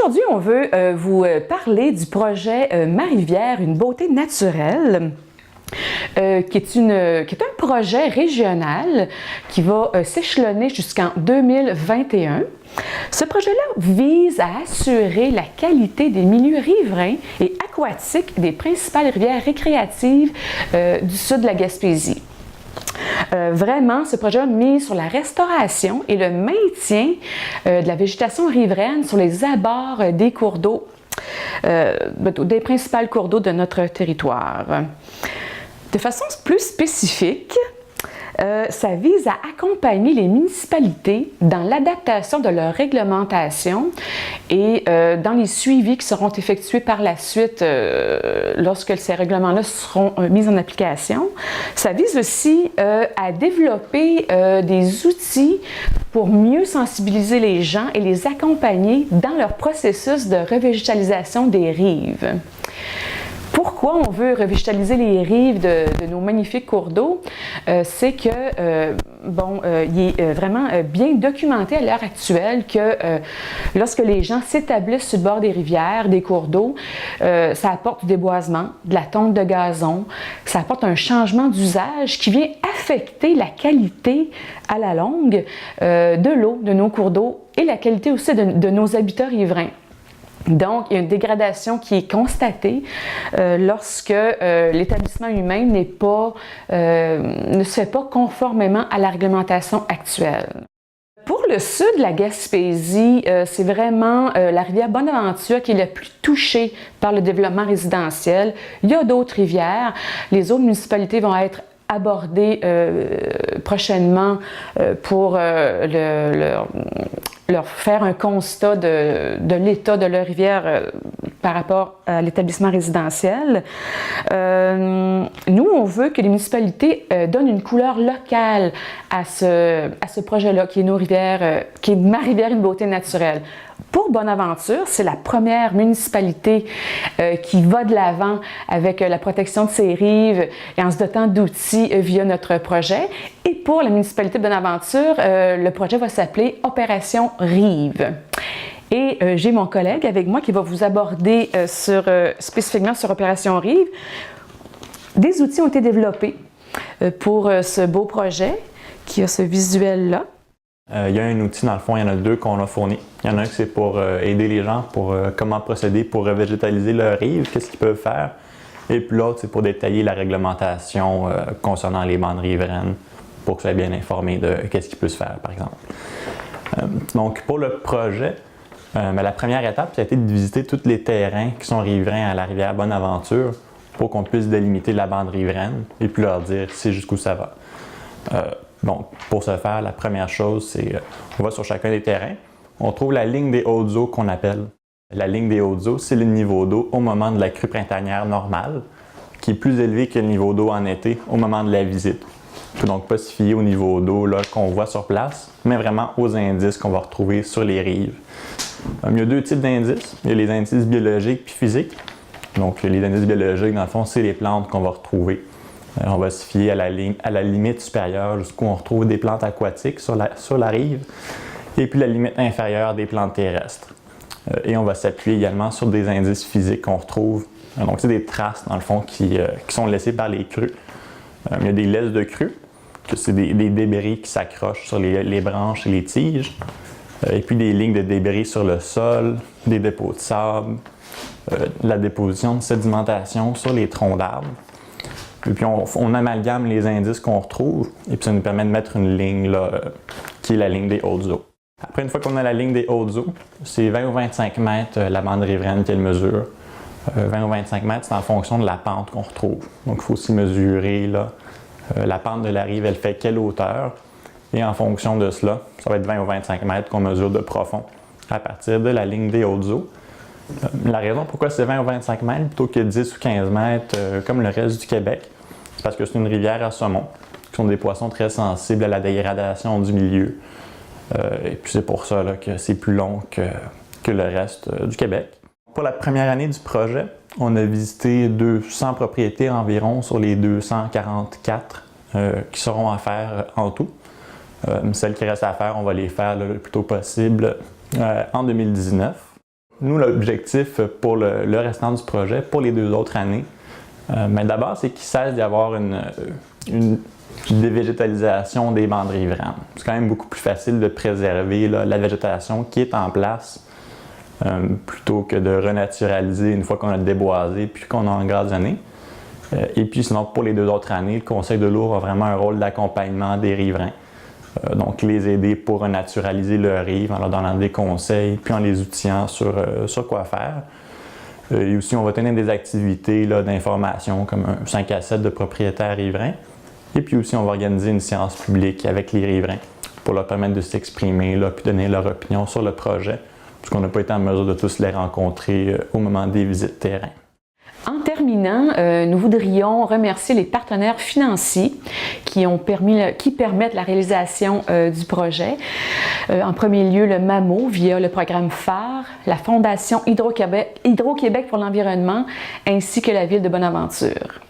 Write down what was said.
Aujourd'hui, on veut vous parler du projet Ma-Rivière, une beauté naturelle. Qui est un projet régional qui va s'échelonner jusqu'en 2021. Ce projet-là vise à assurer la qualité des milieux riverains et aquatiques des principales rivières récréatives du sud de la Gaspésie. Vraiment, ce projet mise sur la restauration et le maintien de la végétation riveraine sur les abords des cours d'eau, des principaux cours d'eau de notre territoire. De façon plus spécifique, ça vise à accompagner les municipalités dans l'adaptation de leur réglementation et dans les suivis qui seront effectués par la suite lorsque ces règlements-là seront mis en application. Ça vise aussi à développer des outils pour mieux sensibiliser les gens et les accompagner dans leur processus de revégétalisation des rives. Pourquoi on veut revégétaliser les rives de nos magnifiques cours d'eau? C'est que, il est vraiment bien documenté à l'heure actuelle que lorsque les gens s'établissent sur le bord des rivières, des cours d'eau, ça apporte du déboisement, de la tonte de gazon, ça apporte un changement d'usage qui vient affecter la qualité à la longue de l'eau, de nos cours d'eau et la qualité aussi de nos habitats riverains. Donc, il y a une dégradation qui est constatée lorsque l'établissement humain ne se fait pas conformément à la réglementation actuelle. Pour le sud de la Gaspésie, c'est vraiment la rivière Bonaventure qui est la plus touchée par le développement résidentiel. Il y a d'autres rivières. Les autres municipalités vont être abordées prochainement pour leur faire un constat de l'état de leur rivière par rapport à l'établissement résidentiel. Nous, on veut que les municipalités donnent une couleur locale à ce projet-là, qui est nos rivières, qui est Ma-Rivière, une beauté naturelle. Pour Bonaventure, c'est la première municipalité qui va de l'avant avec la protection de ses rives et en se dotant d'outils via notre projet. Et pour la municipalité de Bonaventure, le projet va s'appeler Opération Rive. Et j'ai mon collègue avec moi qui va vous aborder spécifiquement sur Opération Rive. Des outils ont été développés pour ce beau projet qui a ce visuel-là. Il y a un outil, dans le fond, il y en a deux qu'on a fournis. Il y en a un qui c'est pour aider les gens pour comment procéder pour revégétaliser leurs rives, qu'est-ce qu'ils peuvent faire. Et puis l'autre, c'est pour détailler la réglementation concernant les bandes riveraines pour qu'ils soient bien informés de qu'est-ce qui peut se faire, par exemple. Donc, pour le projet, la première étape, ça a été de visiter tous les terrains qui sont riverains à la rivière Bonaventure pour qu'on puisse délimiter la bande riveraine et puis leur dire c'est jusqu'où ça va. Donc, pour ce faire, la première chose, c'est on va sur chacun des terrains, on trouve la ligne des hautes eaux qu'on appelle. La ligne des hautes eaux, c'est le niveau d'eau au moment de la crue printanière normale, qui est plus élevé que le niveau d'eau en été au moment de la visite. Il ne faut donc pas se fier au niveau d'eau qu'on voit sur place, mais vraiment aux indices qu'on va retrouver sur les rives. Il y a deux types d'indices. Il y a les indices biologiques puis physiques. Donc, les indices biologiques, dans le fond, c'est les plantes qu'on va retrouver. On va se fier à la limite supérieure jusqu'où on retrouve des plantes aquatiques sur la rive et puis la limite inférieure des plantes terrestres. Et on va s'appuyer également sur des indices physiques qu'on retrouve. Donc, c'est des traces, dans le fond, qui sont laissées par les crues. Il y a des laisses de crues, que c'est des débris qui s'accrochent sur les branches et les tiges. Et puis des lignes de débris sur le sol, des dépôts de sable, la déposition de sédimentation sur les troncs d'arbres. Et puis on amalgame les indices qu'on retrouve et puis ça nous permet de mettre une ligne là, qui est la ligne des hautes eaux. Après, une fois qu'on a la ligne des hautes eaux, c'est 20 ou 25 mètres la bande riveraine qu'elle mesure. 20 ou 25 mètres, c'est en fonction de la pente qu'on retrouve. Donc il faut aussi mesurer là, la pente de la rive, elle fait quelle hauteur. Et en fonction de cela, ça va être 20 ou 25 mètres qu'on mesure de profond à partir de la ligne des hautes eaux. La raison pourquoi c'est 20 ou 25 mètres plutôt que 10 ou 15 mètres comme le reste du Québec, c'est parce que c'est une rivière à saumon, qui sont des poissons très sensibles à la dégradation du milieu. Et puis c'est pour ça là, que c'est plus long que le reste du Québec. Pour la première année du projet, on a visité 200 propriétés environ sur les 244 qui seront à faire en tout. Celles qui restent à faire, on va les faire le plus tôt possible en 2019. Nous, l'objectif pour le restant du projet, pour les 2 autres années, mais d'abord, c'est qu'il cesse d'y avoir une dévégétalisation des bandes riveraines. C'est quand même beaucoup plus facile de préserver là, la végétation qui est en place plutôt que de renaturaliser une fois qu'on a déboisé puis qu'on a engazonné. Et puis sinon, pour les 2 autres années, le Conseil de l'eau a vraiment un rôle d'accompagnement des riverains. Donc, les aider pour renaturaliser leur rive en leur donnant des conseils, puis en les outillant sur quoi faire. Et aussi, on va tenir des activités d'information comme un 5 à 7 de propriétaires riverains. Et puis aussi, on va organiser une séance publique avec les riverains pour leur permettre de s'exprimer, puis donner leur opinion sur le projet, puisqu'on n'a pas été en mesure de tous les rencontrer au moment des visites terrain. En terminant, nous voudrions remercier les partenaires financiers qui permettent la réalisation du projet. En premier lieu, le MAMO via le programme phare, la Fondation Hydro-Québec pour l'environnement ainsi que la Ville de Bonaventure.